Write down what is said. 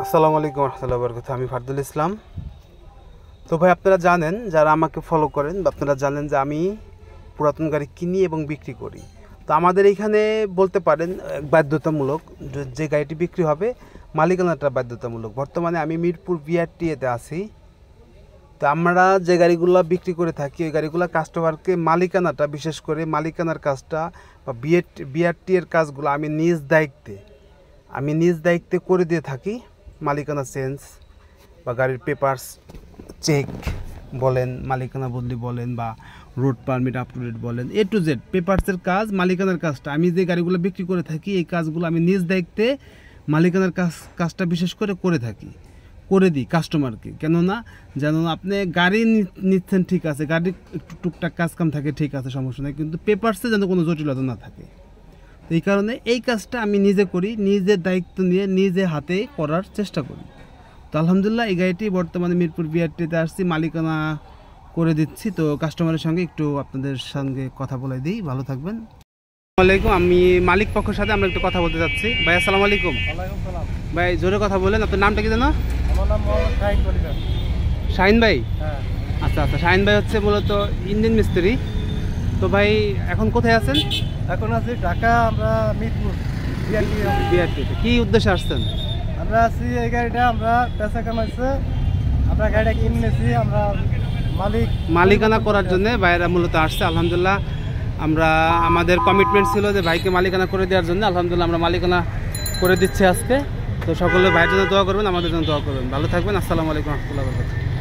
আসসালামু আলাইকুম রহমতুল্লাহ বরকাত। আমি ফারদুল ইসলাম। তো ভাই, আপনারা জানেন, যারা আমাকে ফলো করেন আপনারা জানেন যে আমি পুরাতন গাড়ি কিনি এবং বিক্রি করি। তো আমাদের এইখানে বলতে পারেন বাধ্যতামূলক, যে গাড়িটি বিক্রি হবে মালিকানাটা বাধ্যতামূলক। বর্তমানে আমি মিরপুর বিআরটিএতে আছি। তো আমরা যে গাড়িগুলো বিক্রি করে থাকি ওই গাড়িগুলো কাস্টমারকে মালিকানাটা, বিশেষ করে মালিকানার কাজটা বা বিআরটিএর কাজগুলো আমি নিজ দায়িত্বে করে দিয়ে থাকি। মালিকানা চেঞ্জ বা গাড়ির পেপারস চেক বলেন, মালিকানা বদলি বলেন, বা road permit up to date বলেন, এ টু জেড পেপারসের কাজ, মালিকানার কাজটা আমি যে গাড়িগুলো বিক্রি করে থাকি এই কাজগুলো আমি নিজ দায়িত্বে মালিকানার কাজটা বিশেষ করে দিই কাস্টমারকে। কেননা যেন আপনি গাড়ি নিচ্ছেন, ঠিক আছে, গাড়ির একটু টুকটাক কাজকাম থাকে, ঠিক আছে, সমস্যা নেই, কিন্তু পেপারসে যেন কোনো জটিলতা না থাকে। এই কারণে এই কাজটা আমি নিজে করি, নিজের দায়িত্ব নিয়ে নিজে হাতে করার চেষ্টা করি। তো আলহামদুলিল্লাহ এই গাড়িটি বর্তমানে মিরপুর বিআরটিতে আসছি, মালিকানা করে দিচ্ছি। তো কাস্টমারের সঙ্গে একটু আপনাদের সঙ্গে কথা বলে দিই, ভালো থাকবেন। আসসালামু আলাইকুম, আমি মালিক পক্ষের সাথে আমরা একটু কথা বলতে যাচ্ছি। ভাই আসসালামু আলাইকুম। ভাই জোরে কথা বলেন, আপনার নামটা কি জানো? আমার নাম শাহিন ভাই। হ্যাঁ। আচ্ছা, শাহিন ভাই হচ্ছে মূলত ইঞ্জিন মিস্ত্রি। তো ভাই এখন কোথায় আছেন? এখন আছি ঢাকা, আমরা মিরপুর বিআরটিতে। কি উদ্দেশ্যে আসছেন? আমরা আছি এই গাড়িটা, আমরা পেশা কামাইছে, আমরা গাড়িটা কিনেছি, আমরা মালিকানা করার জন্য ভাইয়েরা মূলত আসছে। আলহামদুলিল্লাহ আমরা আমাদের কমিটমেন্ট ছিল যে ভাইকে মালিকানা করে দেওয়ার জন্য। আলহামদুলিল্লাহ আমরা মালিকানা করে দিচ্ছি আজকে। তো সকলে ভাইয়ের জন্য দোয়া করবেন, আমাদের জন্য দোয়া করবেন। ভালো থাকবেন। আসসালামু আলাইকুম রহমতুল্লাহ বরকাতুহু।